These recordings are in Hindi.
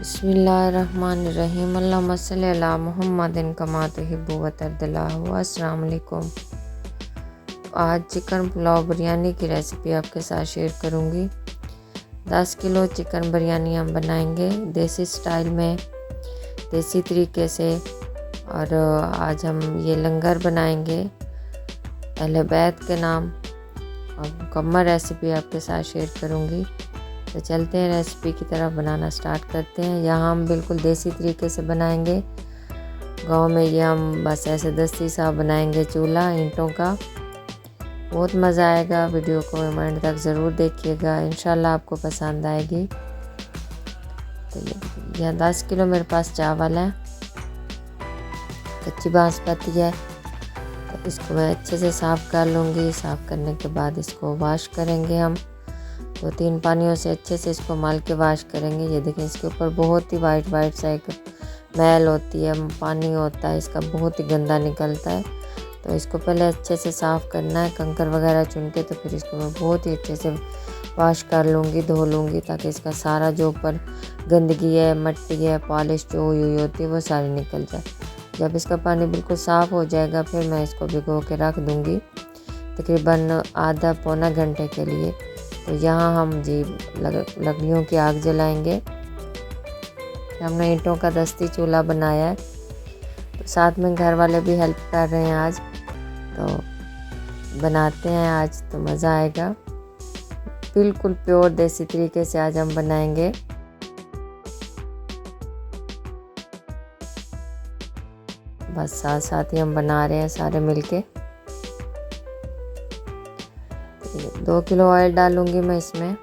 बिस्मिल्लाहिर्रहमानिर्रहीम अल्लाहुम्मा सल्लि अला मुहम्मदिन कमा तुहिब्बु व तर्दल्लाहु। अस्सलाम वालेकुम। आज चिकन पुलाव बिरयानी की रेसिपी आपके साथ शेयर करूंगी। 10 किलो चिकन बिरयानी हम बनाएंगे देसी स्टाइल में, देसी तरीके से। और आज हम ये लंगर बनाएंगे अहले बैत के नाम, और मुकम्मल रेसिपी आपके साथ शेयर करूंगी। तो चलते हैं रेसिपी की तरफ, बनाना स्टार्ट करते हैं। यहाँ हम बिल्कुल देसी तरीके से बनाएंगे। गांव में ये हम बस ऐसे दस्ती सा बनाएंगे, चूल्हा ईंटों का। बहुत मज़ा आएगा। वीडियो को एंड तक ज़रूर देखिएगा, इंशाल्लाह आपको पसंद आएगी। तो यह 10 किलो मेरे पास चावल है, कच्ची बासमती है। तो इसको मैं अच्छे से साफ़ कर लूँगी। साफ़ करने के बाद इसको वॉश करेंगे हम 2-3 पानियों से अच्छे से इसको मल के वॉश करेंगे। ये देखें, इसके ऊपर बहुत ही वाइट सा एक मैल होती है, पानी होता है इसका, बहुत ही गंदा निकलता है। तो इसको पहले अच्छे से साफ़ करना है, कंकर वगैरह चुन के। तो फिर इसको मैं बहुत ही अच्छे से वॉश कर लूँगी, धो लूँगी, ताकि इसका सारा जो ऊपर गंदगी है, मिट्टी है, पॉलिश जो हुई होती है वो सारी निकल जाए। जब इसका पानी बिल्कुल साफ़ हो जाएगा, फिर मैं इसको भिगो के रख दूँगी तकरीबन आधा पौना घंटे के लिए। तो यहाँ हम जी लकड़ियों की आग जलाएंगे। हमने ईंटों का दस्ती चूल्हा बनाया है, तो साथ में घर वाले भी हेल्प कर रहे हैं आज। तो बनाते हैं आज, तो मज़ा आएगा। बिल्कुल प्योर देसी तरीके से आज हम बनाएंगे। बस साथ साथ ही हम बना रहे हैं सारे मिलके। 2 किलो ऑयल डालूंगी मैं इसमें।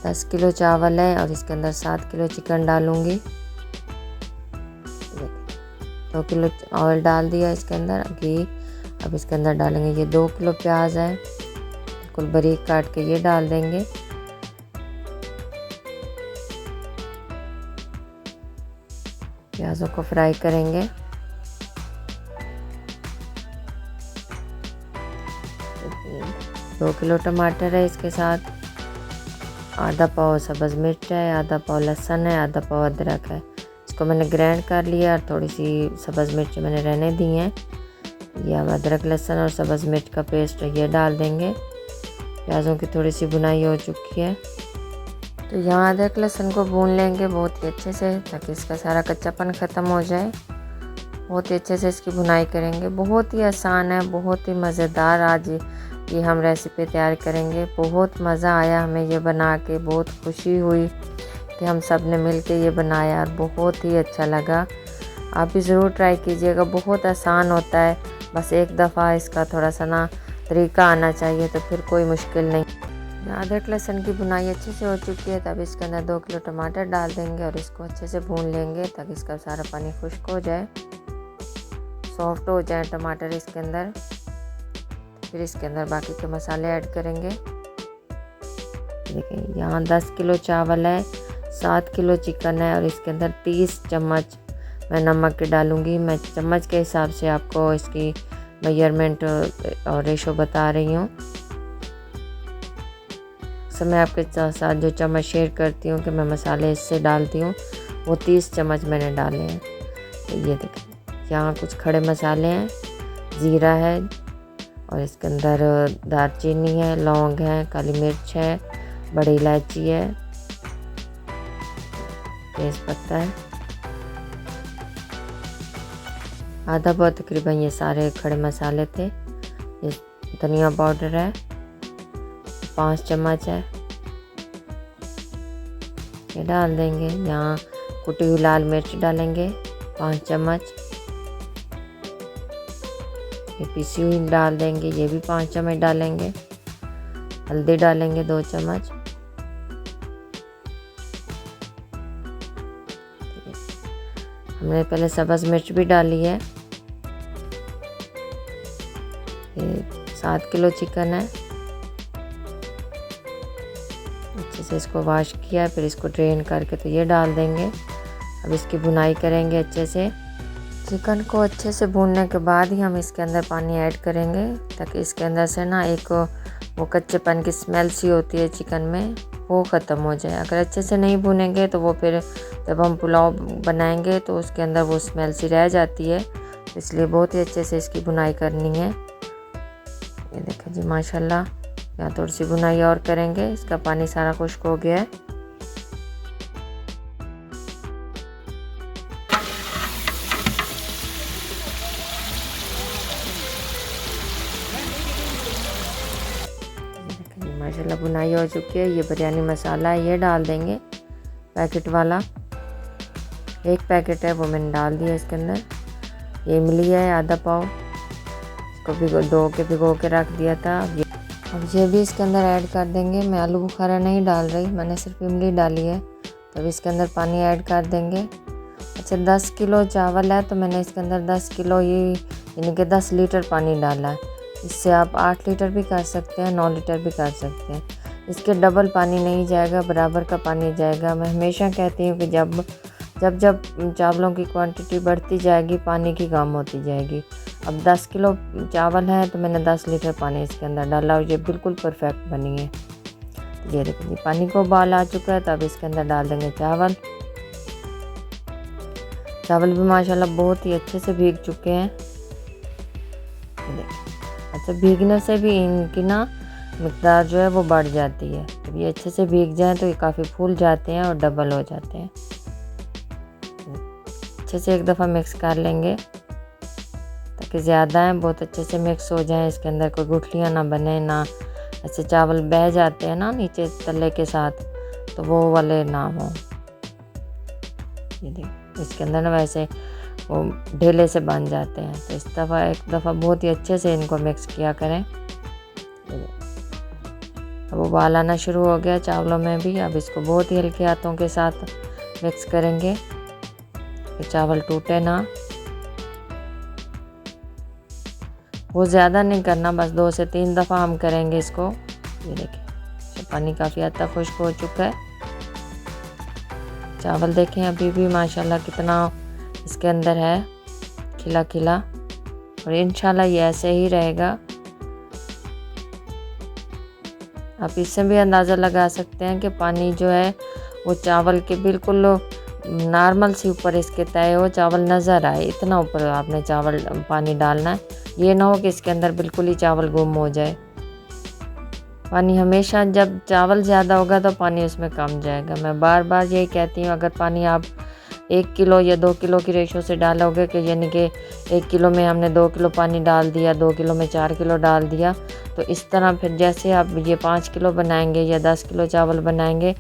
10 किलो चावल है और इसके अंदर 7 किलो चिकन डालूंगी। 2 किलो ऑयल डाल दिया इसके अंदर घी। अब इसके अंदर डालेंगे ये 2 किलो प्याज है, बिल्कुल बारीक काट के ये डाल देंगे। प्याजों को फ्राई करेंगे। 2 किलो टमाटर है, इसके साथ आधा पाव सब्ज़ मिर्च है, आधा पाव लहसुन है, आधा पाव अदरक है। इसको मैंने ग्राइंड कर लिया और थोड़ी सी सब्ज़ मिर्च मैंने रहने दी हैं। ये अब अदरक लहसुन और सब्ज़ मिर्च का पेस्ट ये डाल देंगे। प्याज़ों की थोड़ी सी भुनाई हो चुकी है, तो यहाँ अदरक लहसुन को भून लेंगे बहुत ही अच्छे से, ताकि इसका सारा कच्चापन ख़त्म हो जाए। बहुत ही अच्छे से इसकी भुनाई करेंगे। बहुत ही आसान है, बहुत ही मज़ेदार आज ये हम रेसिपी तैयार करेंगे। बहुत मज़ा आया हमें ये बना के, बहुत खुशी हुई कि हम सब ने मिल के ये बनाया और बहुत ही अच्छा लगा। आप भी ज़रूर ट्राई कीजिएगा, बहुत आसान होता है। बस एक दफ़ा इसका थोड़ा सा ना तरीका आना चाहिए, तो फिर कोई मुश्किल नहीं। अदरक लहसुन की भुनाई अच्छे से हो चुकी है, तब इसके अंदर 2 किलो टमाटर डाल देंगे और इसको अच्छे से भून लेंगे, ताकि इसका सारा पानी खुश्क हो जाए, सॉफ्ट हो जाए टमाटर इसके अंदर। फिर इसके अंदर बाकी के मसाले ऐड करेंगे। देखिए, यहाँ 10 किलो चावल है, 7 किलो चिकन है और इसके अंदर 30 चम्मच मैं नमक के डालूँगी। मैं चम्मच के हिसाब से आपको इसकी मेजरमेंट और रेशो बता रही हूँ। सब मैं आपके साथ जो चम्मच शेयर करती हूँ कि मैं मसाले इससे डालती हूँ, वो 30 चम्मच मैंने डाले हैं। तो ये देखिए, यहाँ कुछ खड़े मसाले हैं, ज़ीरा है और इसके अंदर दालचीनी है, लौंग है, काली मिर्च है, बड़ी इलायची है, तेज पत्ता है, आधा पाव तकरीबन ये सारे खड़े मसाले थे। ये धनिया पाउडर है 5 चम्मच है, ये डाल देंगे। यहाँ कुटी हुई लाल मिर्च डालेंगे 5 चम्मच। ये पीसी हुई डाल देंगे, ये भी 5 चम्मच डालेंगे। हल्दी डालेंगे 2 चम्मच। हमने पहले सब्ज़ मिर्च भी डाली है। ये 7 किलो चिकन है, अच्छे से इसको वॉश किया, फिर इसको ड्रेन करके तो ये डाल देंगे। अब इसकी भुनाई करेंगे अच्छे से। चिकन को अच्छे से भूनने के बाद ही हम इसके अंदर पानी ऐड करेंगे, ताकि इसके अंदर से ना एक वो कच्चेपन की स्मेल सी होती है चिकन में, वो ख़त्म हो जाए। अगर अच्छे से नहीं भुनेंगे तो वो फिर जब हम पुलाव बनाएंगे तो उसके अंदर वो स्मेल सी रह जाती है, इसलिए बहुत ही अच्छे से इसकी भुनाई करनी है। ये देखें जी माशाल्लाह, यहाँ थोड़ी सी भुनाई और करेंगे, इसका पानी सारा खुश्क हो गया है। माशाल्लाह भुनाई हो चुकी है। ये बिरयानी मसाला है, ये डाल देंगे पैकेट वाला, एक पैकेट है वो मैंने डाल दिया इसके अंदर। ये इमली है आधा पाव, इसको भिगो के रख दिया था। अब ये भी इसके अंदर ऐड कर देंगे। मैं आलू बुखारा नहीं डाल रही, मैंने सिर्फ इमली डाली है, तब इसके अंदर पानी ऐड कर देंगे। अच्छा 10 किलो चावल है तो मैंने इसके अंदर 10 किलो यानी कि 10 लीटर पानी डाला है। इससे आप 8 लीटर भी कर सकते हैं, 9 लीटर भी कर सकते हैं। इसके डबल पानी नहीं जाएगा, बराबर का पानी जाएगा। मैं हमेशा कहती हूँ कि जब चावलों की क्वांटिटी बढ़ती जाएगी, पानी की कम होती जाएगी। अब 10 किलो चावल है तो मैंने 10 लीटर पानी इसके अंदर डाला और ये बिल्कुल परफेक्ट बनी है। ये देखिए पानी को उबाल आ चुका है, तो अब इसके अंदर डाल देंगे चावल। चावल भी माशाल्लाह बहुत ही अच्छे से भीग चुके हैं। अच्छा भीगने से भी इनकी ना मिकदार जो है वो बढ़ जाती है। जब ये अच्छे से भीग जाएं तो ये काफ़ी फूल जाते हैं और डबल हो जाते हैं। अच्छे से एक दफ़ा मिक्स कर लेंगे ताकि ज़्यादा है बहुत अच्छे से मिक्स हो जाएं, इसके अंदर कोई गुठलियाँ ना बने, ना ऐसे चावल बह जाते हैं ना नीचे तले के साथ, तो वो वाले ना हो। ये देखिए इसके अंदर ना वैसे वो ढेले से बन जाते हैं, तो इस दफ़ा एक दफ़ा बहुत ही अच्छे से इनको मिक्स किया करें। अब उबाल आना शुरू हो गया चावलों में भी। अब इसको बहुत ही हल्के हाथों के साथ मिक्स करेंगे कि चावल टूटे ना। वो ज़्यादा नहीं करना, बस 2 से 3 दफ़ा हम करेंगे इसको। ये देखिए पानी काफ़ी हद तक खुश्क हो चुका है। चावल देखें अभी भी माशाल्लाह कितना इसके अंदर है खिला खिला, और इंशाल्लाह ये ऐसे ही रहेगा। आप इससे भी अंदाज़ा लगा सकते हैं कि पानी जो है वो चावल के बिल्कुल नॉर्मल सी ऊपर इसके तय हो, चावल नज़र आए, इतना ऊपर आपने चावल पानी डालना है। ये ना हो कि इसके अंदर बिल्कुल ही चावल गुम हो जाए। पानी हमेशा जब चावल ज़्यादा होगा तो पानी उसमें कम जाएगा। मैं बार बार यही कहती हूँ, अगर पानी आप 1 किलो या 2 किलो की रेशो से डालोगे कि यानी कि 1 किलो में हमने 2 किलो पानी डाल दिया, 2 किलो में 4 किलो डाल दिया, तो इस तरह फिर जैसे आप ये 5 किलो बनाएंगे या 10 किलो चावल बनाएंगे,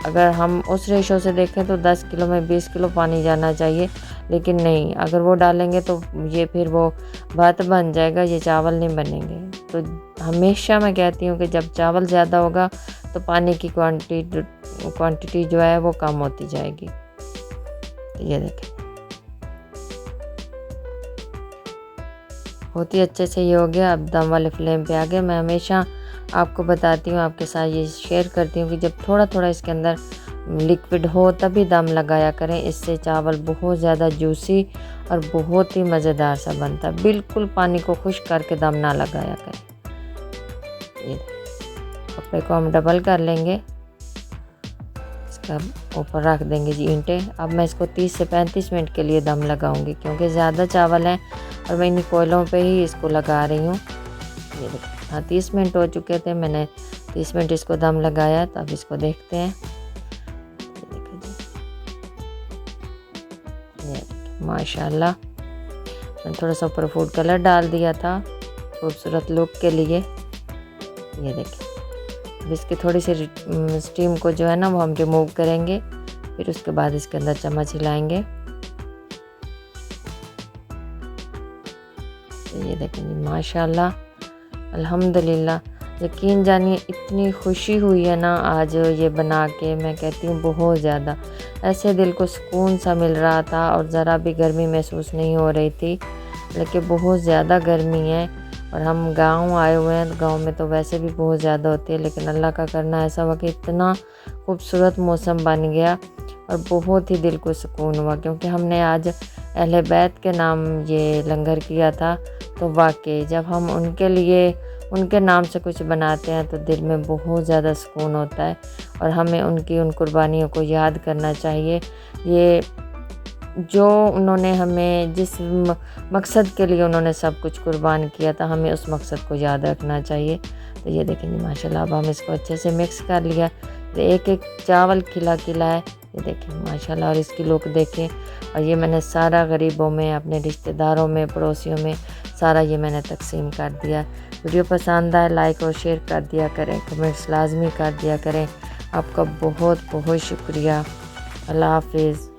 अगर हम उस रेशो से देखें तो 10 किलो में 20 किलो पानी जाना चाहिए, लेकिन नहीं, अगर वो डालेंगे तो ये फिर वो भात बन जाएगा, ये चावल नहीं बनेंगे। तो हमेशा मैं कहती हूँ कि जब चावल ज़्यादा होगा तो पानी की क्वांटिटी जो है वो कम होती जाएगी। ये देखें बहुत ही अच्छे से ये हो गया। अब दम वाले फ्लेम पे आ गया। मैं हमेशा आपको बताती हूँ, आपके साथ ये शेयर करती हूँ कि जब थोड़ा थोड़ा इसके अंदर लिक्विड हो तभी दम लगाया करें, इससे चावल बहुत ज़्यादा जूसी और बहुत ही मज़ेदार सा बनता है। बिल्कुल पानी को खुश्क करके दम ना लगाया करें। ये कपड़े को हम डबल कर लेंगे, इसका ऊपर रख देंगे जी ईंटें। अब मैं इसको 30 से 35 मिनट के लिए दम लगाऊंगी, क्योंकि ज़्यादा चावल हैं और मैं इन्हीं कोयलों पे ही इसको लगा रही हूँ। ये देखिए हाँ 30 मिनट हो चुके थे, मैंने 30 मिनट इसको दम लगाया। तो अब इसको देखते हैं। माशाल्लाह मैंने थोड़ा सा ऊपर फूड कलर डाल दिया था खूबसूरत लुक के लिए। ये देखिए अब इसकी थोड़ी सी स्टीम को जो है ना वो हम रिमूव करेंगे, फिर उसके बाद इसके अंदर चम्मच हिलाएंगे। ये देखें जी माशाल्लाह अल्हम्दुलिल्लाह। यकीन जानिए इतनी खुशी हुई है ना आज ये बना के, मैं कहती हूँ बहुत ज़्यादा। ऐसे दिल को सुकून सा मिल रहा था और ज़रा भी गर्मी महसूस नहीं हो रही थी, लेकिन बहुत ज़्यादा गर्मी है। और हम गांव आए हुए हैं, गांव में तो वैसे भी बहुत ज़्यादा होती है, लेकिन अल्लाह का करना ऐसा हुआ कि इतना खूबसूरत मौसम बन गया और बहुत ही दिल को सुकून हुआ। क्योंकि हमने आज अहले बैत के नाम ये लंगर किया था, तो वाकई जब हम उनके लिए उनके नाम से कुछ बनाते हैं तो दिल में बहुत ज़्यादा सुकून होता है और हमें उनकी उन कुर्बानियों को याद करना चाहिए। ये जो उन्होंने हमें जिस मकसद के लिए उन्होंने सब कुछ कुर्बान किया था, हमें उस मकसद को याद रखना चाहिए। तो ये देखेंगे माशाल्लाह, अब हम इसको अच्छे से मिक्स कर लिया। तो एक एक चावल खिला है, ये देखें माशाल्लाह, और इसकी लुक देखें। और ये मैंने सारा गरीबों में, अपने रिश्तेदारों में, पड़ोसियों में सारा ये मैंने तकसीम कर दिया। वीडियो पसंद आए लाइक और शेयर कर दिया करें, कमेंट्स लाजमी कर दिया करें। आपका बहुत बहुत शुक्रिया। अल्लाह हाफिज़।